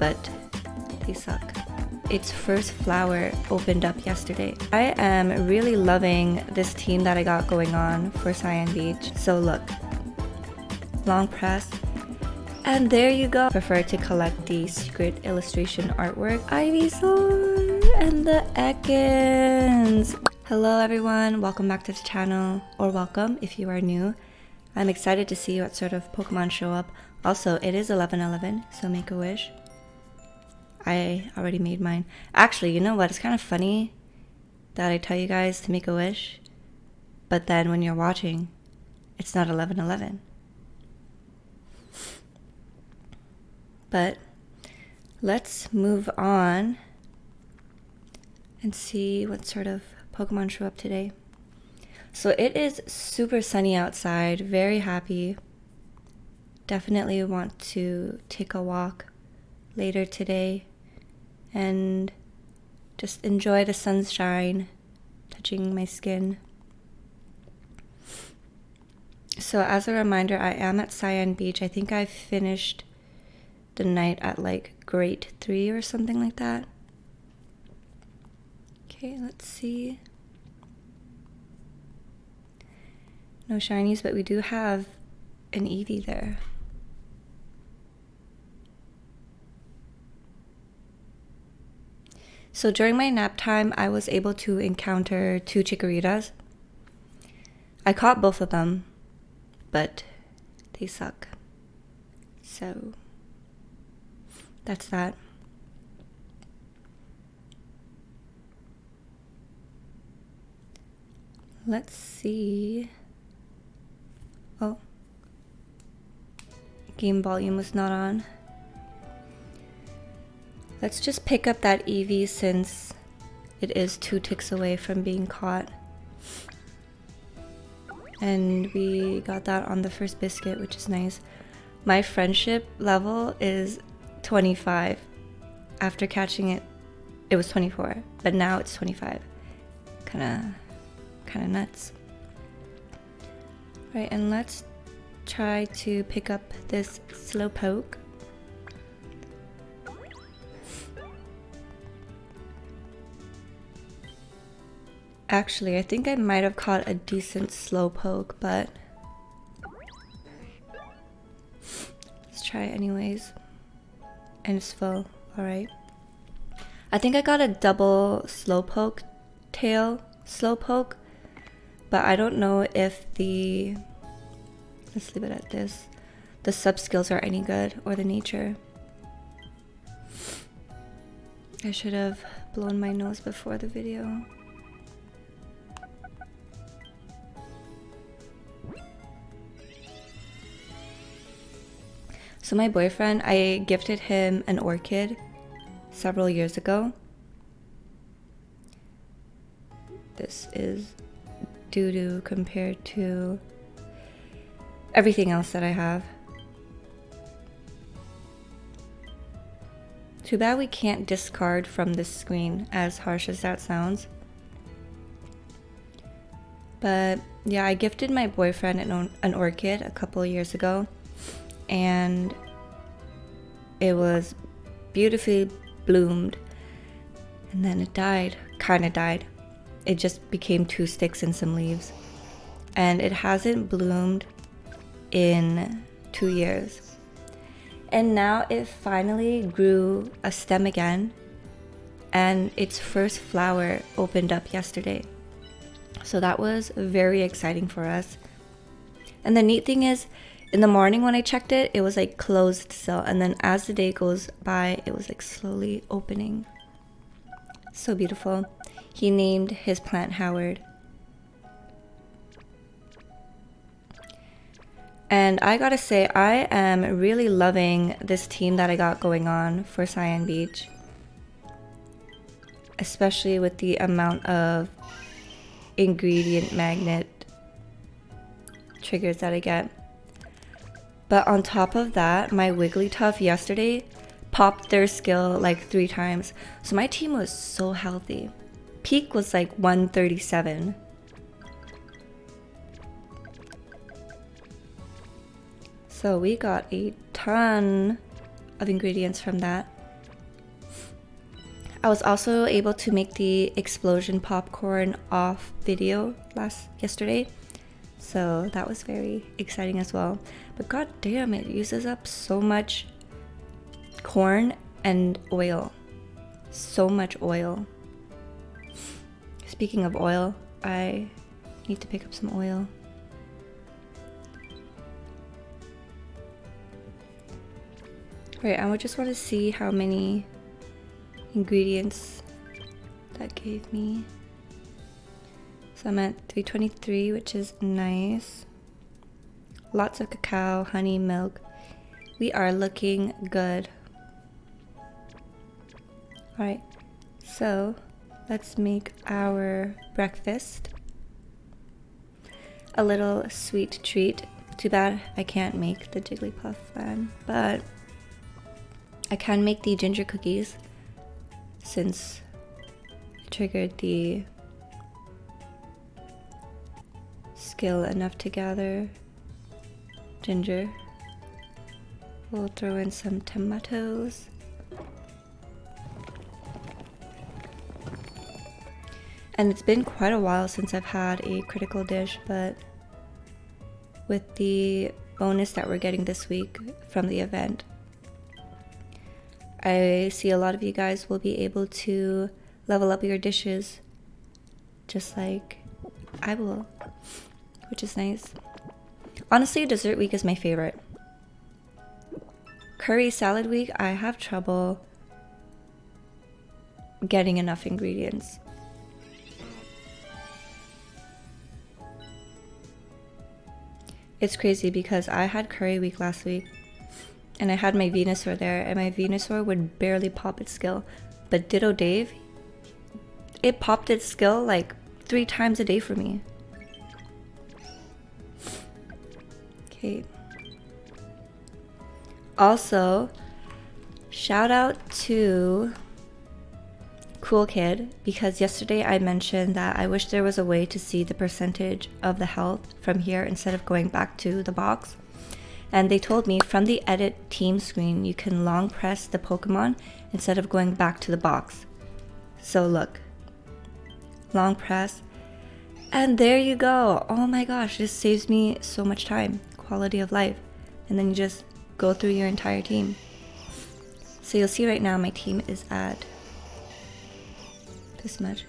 but they suck. Its first flower opened up yesterday. I am really loving this team that I got going on for Cyan Beach. So look, long press, and there you go. Prefer to collect the secret illustration artwork, Ivysaur, and the Ekans. Hello everyone, welcome back to the channel, or welcome if you are new. I'm excited to see what sort of Pokemon show up. Also, it is 11/11, so make a wish. I already made mine. Actually, you know what? It's kind of funny that I tell you guys to make a wish, but then when you're watching, it's not 11/11. But let's move on and see what sort of Pokemon show up today. So it is super sunny outside, very happy. Definitely want to take a walk later today and just enjoy the sunshine touching my skin. So as a reminder, I am at Cyan Beach. I think I finished the night at like grade 3 or something like that. Okay, let's see. No shinies, but we do have an Eevee there. So during my nap time, I was able to encounter 2 Chikorritas. I caught both of them, but they suck. So that's that. Let's see. Oh, game volume was not on. Let's just pick up that Eevee since it is 2 ticks away from being caught. And we got that on the first biscuit, which is nice. My friendship level is 25. After catching it, it was 24, but now it's 25. Kinda nuts. Right, and let's try to pick up this Slowpoke. Actually, I think I might have caught a decent Slowpoke, but let's try it anyways. And it's full, alright. I think I got a double Slowpoke tail Slowpoke, but I don't know if the, let's leave it at this, the sub skills are any good, or the nature. I should have blown my nose before the video. So my boyfriend, I gifted him an orchid several years ago. This is doo-doo compared to everything else that I have. Too bad we can't discard from this screen, as harsh as that sounds. But yeah, I gifted my boyfriend an orchid a couple of years ago, and it was beautifully bloomed, and then it died, kinda died. It just became 2 sticks and some leaves, and it hasn't bloomed in 2 years. And now it finally grew a stem again, and its first flower opened up yesterday. So that was very exciting for us. And the neat thing is, in the morning when I checked it, it was like closed still, and then as the day goes by, it was like slowly opening. So beautiful. He named his plant Howard. And I gotta say, I am really loving this team that I got going on for Cyan Beach. Especially with the amount of ingredient magnet triggers that I get. But on top of that, my Wigglytuff yesterday popped their skill like 3 times. So my team was so healthy. Peak was like 137. So we got a ton of ingredients from that. I was also able to make the explosion popcorn off video yesterday, so that was very exciting as well. But god damn, it uses up so much corn and oil. So much oil. Speaking of oil, I need to pick up some oil. Right, I would just want to see how many ingredients that gave me. So I'm at 323, which is nice. Lots of cacao, honey, milk. We are looking good. Alright, so let's make our breakfast. A little sweet treat. Too bad I can't make the Jigglypuff fan, but I can make the ginger cookies since it triggered the skill enough to gather ginger. We'll throw in some tomatoes. And it's been quite a while since I've had a critical dish, but with the bonus that we're getting this week from the event, I see a lot of you guys will be able to level up your dishes just like I will, which is nice. Honestly, dessert week is my favorite. Curry salad week, I have trouble getting enough ingredients. It's crazy because I had curry week last week and I had my Venusaur there, and my Venusaur would barely pop its skill. But Ditto Dave, it popped its skill like 3 times a day for me. Okay. Also, shout out to Cool Kid, because yesterday I mentioned that I wish there was a way to see the percentage of the health from here instead of going back to the box. And they told me from the edit team screen, you can long press the Pokemon instead of going back to the box. So look, long press, and there you go. Oh my gosh, this saves me so much time, quality of life. And then you just go through your entire team. So you'll see right now my team is at this much.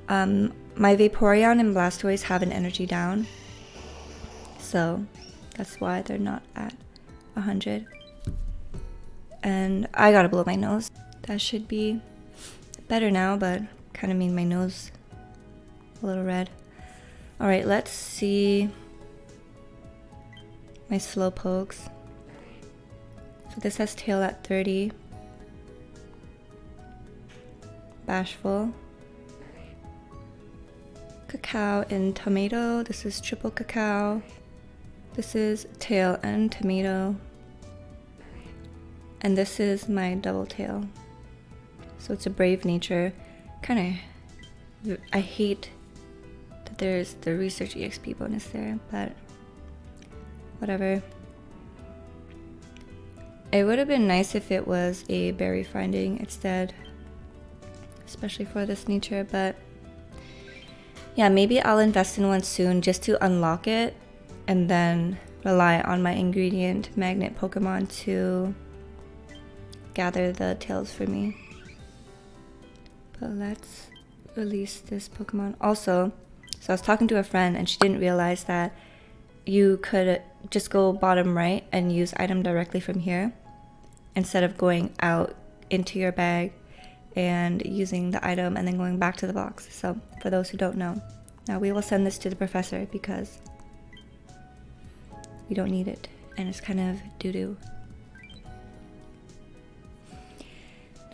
My Vaporeon and Blastoise have an energy down, so that's why they're not at 100. And I gotta blow my nose. That should be better now, but kind of made my nose a little red. Alright, let's see my Slowpokes. So this has tail at 30. Bashful. Cacao and tomato. This is triple cacao. This is tail and tomato. And this is my double tail. So it's a brave nature. I hate that there's the research EXP bonus there, but whatever. It would have been nice if it was a berry finding instead, especially for this nature, but yeah, maybe I'll invest in one soon just to unlock it and then rely on my ingredient magnet Pokemon to gather the tails for me. But let's release this Pokemon. Also, so I was talking to a friend and she didn't realize that you could just go bottom right and use item directly from here instead of going out into your bag and using the item and then going back to the box. So for those who don't know, now we will send this to the professor because we don't need it and it's kind of doo-doo.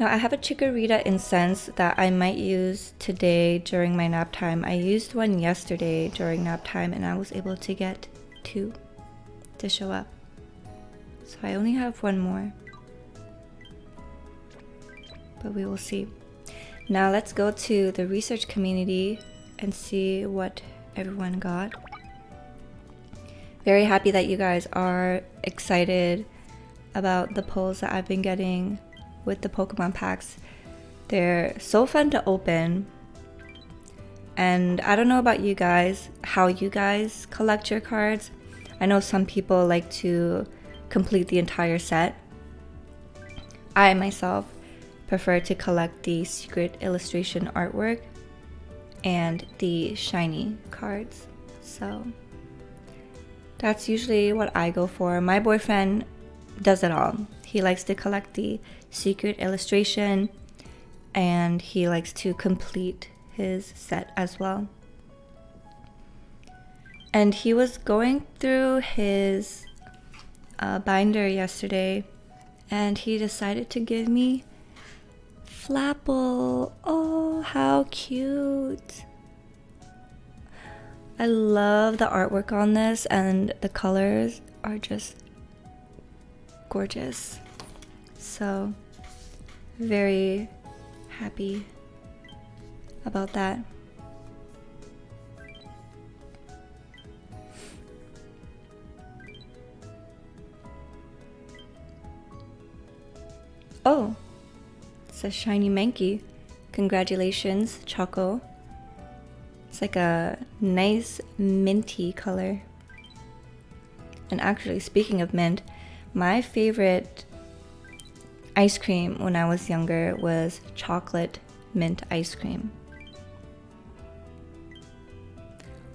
Now I have a Chikorita incense that I might use today during my nap time. I used one yesterday during nap time and I was able to get 2 to show up. So I only have 1 more. But we will see. Now let's go to the research community and see what everyone got. Very happy that you guys are excited about the pulls that I've been getting with the Pokemon packs. They're so fun to open. And I don't know about you guys, how you guys collect your cards. I know some people like to complete the entire set. I myself prefer to collect the secret illustration artwork and the shiny cards. So that's usually what I go for. My boyfriend does it all. He likes to collect the secret illustration and he likes to complete his set as well. And he was going through his binder yesterday and he decided to give me Flapple. Oh, how cute. I love the artwork on this and the colors are just gorgeous. So very happy about that. Oh, it's a shiny Mankey. Congratulations, Choco. It's like a nice minty color. And actually, speaking of mint, my favorite ice cream when I was younger was chocolate mint ice cream.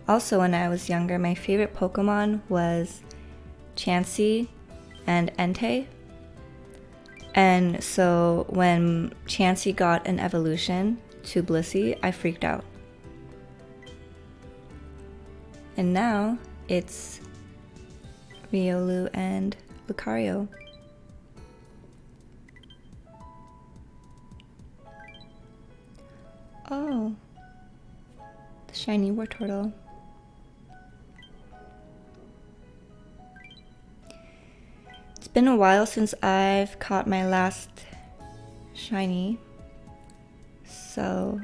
Also, when I was younger, my favorite Pokemon was Chansey and Entei. And so when Chansey got an evolution to Blissey, I freaked out. And now it's Riolu and Lucario. Oh, the shiny Wartortle. It's been a while since I've caught my last shiny, so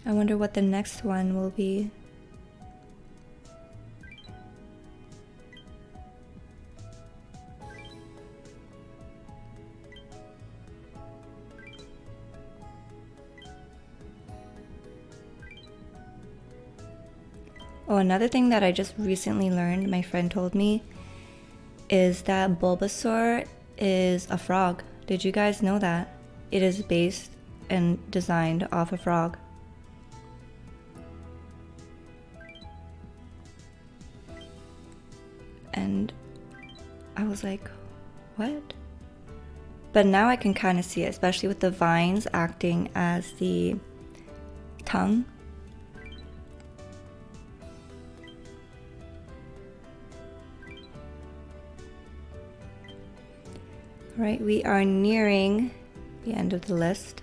I wonder what the next one will be. Oh, another thing that I just recently learned, my friend told me, is that Bulbasaur is a frog. Did you guys know that? It is based and designed off a frog. And I was like, what? But now I can kind of see it, especially with the vines acting as the tongue. Right, we are nearing the end of the list.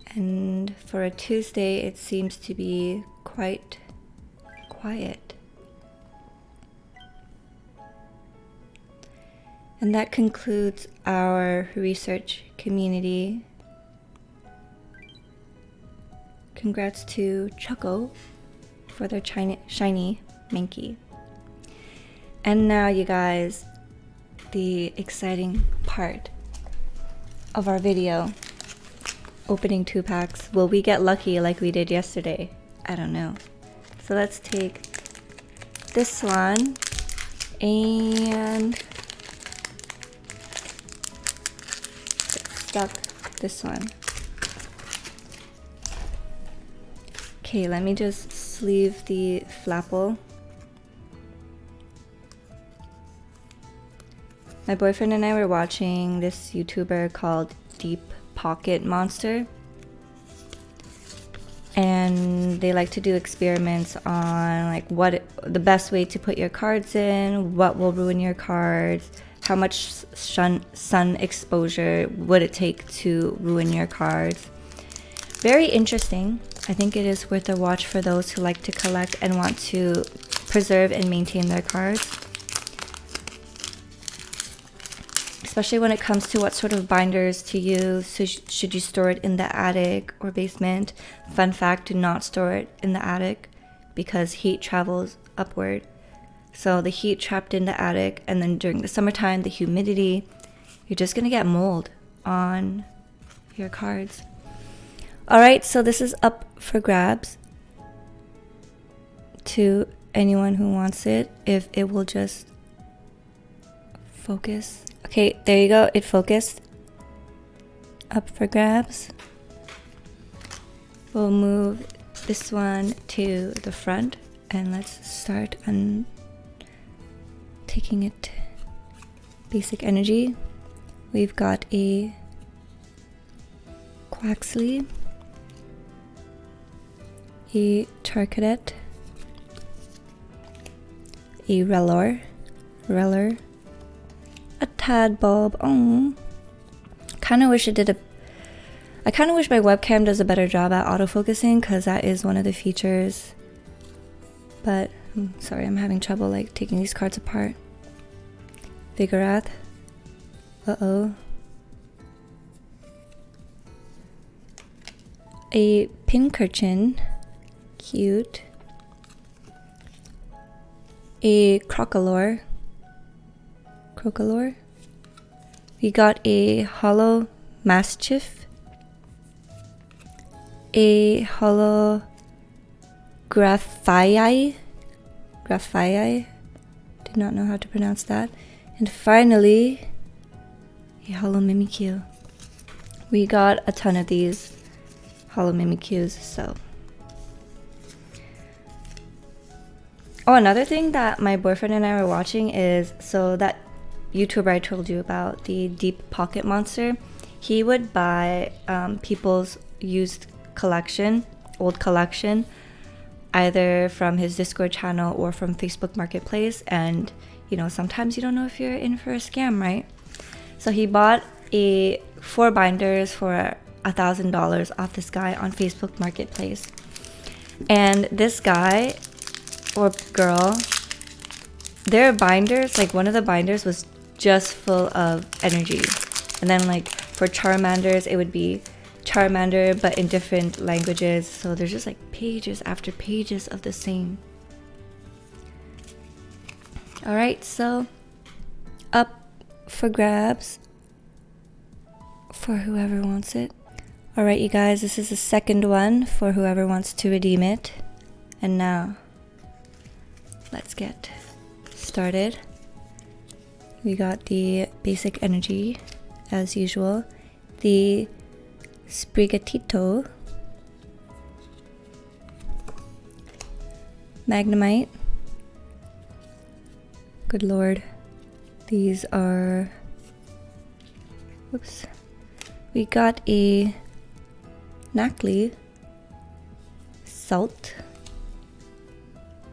And for a Tuesday, it seems to be quite quiet. And that concludes our research community. Congrats to Choco for their shiny Mankey. And now, you guys, the exciting part of our video. Opening 2 packs. Will we get lucky like we did yesterday? I don't know. So let's take this one and stuck this one. Okay, let me just sleeve the Flapple. My boyfriend and I were watching this YouTuber called Deep Pocket Monster, and they like to do experiments on like what the best way to put your cards in, what will ruin your cards, how much sun exposure would it take to ruin your cards. Very interesting. I think it is worth a watch for those who like to collect and want to preserve and maintain their cards. Especially when it comes to what sort of binders to use. So should you store it in the attic or basement? Fun fact, do not store it in the attic because heat travels upward. So the heat trapped in the attic, and then during the summertime, the humidity, you're just gonna get mold on your cards. All right, so this is up for grabs to anyone who wants it, if it will just focus. Okay, there you go, it focused. Up for grabs. We'll move this one to the front, and let's start on taking it. Basic energy. We've got a Quaxley, a Charcadet, a Reller, a Tadbulb. Oh, kind of wish it did I kind of wish my webcam does a better job at autofocusing, because that is one of the features. But I'm sorry, I'm having trouble like taking these cards apart. Vigoroth. Uh-oh. A Pincurchin. Cute. A Crocolore. We got a Hollow Mastiff. A Hollow Graphii. Did not know how to pronounce that. And finally, a Hollow Mimikyu. We got a ton of these Hollow Mimikyus, so. Oh, another thing that my boyfriend and I were watching is, so that YouTuber I told you about, the Deep Pocket Monster, he would buy people's used collection, old collection, either from his Discord channel or from Facebook Marketplace. And you know, sometimes you don't know if you're in for a scam, right? So he bought 4 binders for $1,000 off this guy on Facebook Marketplace. And this guy or girl, their binders, like one of the binders was just full of energy. And then like for Charmanders, it would be Charmander but in different languages. So there's just like pages after pages of the same. Alright, so up for grabs for whoever wants it. Alright, you guys, this is the second one for whoever wants to redeem it. And now, let's get started. We got the basic energy, as usual. The Sprigatito, Magnemite. Good lord. These are... Whoops. We got a Knackley, Salt,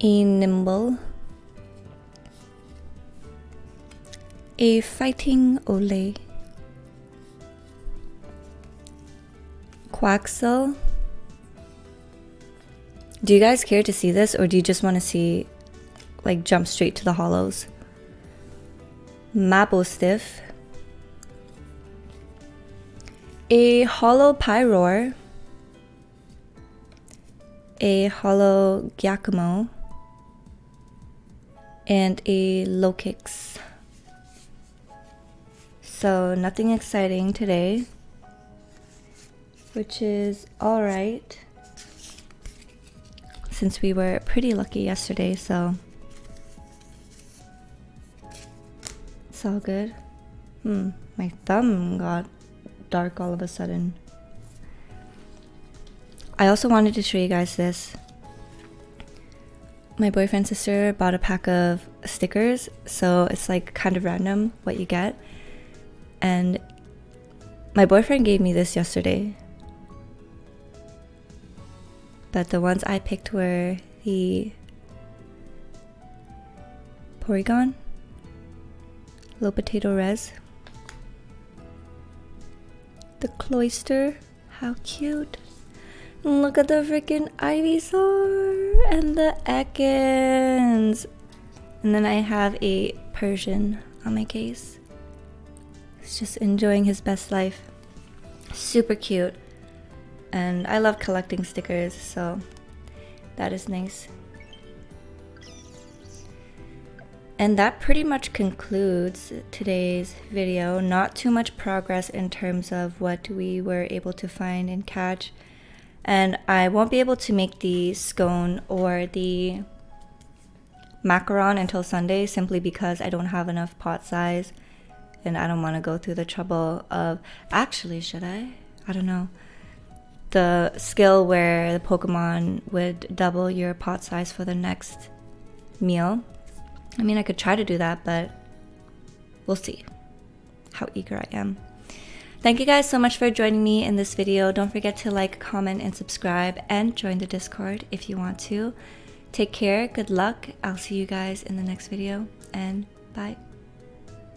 a Nimble, a Fighting Olay, Quaxel. Do you guys care to see this, or do you just want to see, like, jump straight to the hollows? Mabostiff, a Hollow Pyroar, a Hollow Giacomo, and a Lokix. So nothing exciting today, which is alright, since we were pretty lucky yesterday, so it's all good. My thumb got dark all of a sudden. I also wanted to show you guys this. My boyfriend's sister bought a pack of stickers, so it's like kind of random what you get. And my boyfriend gave me this yesterday. But the ones I picked were the Porygon, Low Potato Res, the Cloyster, how cute. Look at the freaking Ivysaur and the Ekans. And then I have a Persian on my case. He's just enjoying his best life. Super cute. And I love collecting stickers, so that is nice. And that pretty much concludes today's video. Not too much progress in terms of what we were able to find and catch. And I won't be able to make the scone or the macaron until Sunday, simply because I don't have enough pot size and I don't want to go through the trouble of, actually, should I? I don't know. The skill where the Pokemon would double your pot size for the next meal. I mean, I could try to do that, but we'll see how eager I am. Thank you guys so much for joining me in this video. Don't forget to like, comment, and subscribe, and join the Discord if you want to. Take care, good luck. I'll see you guys in the next video, and bye.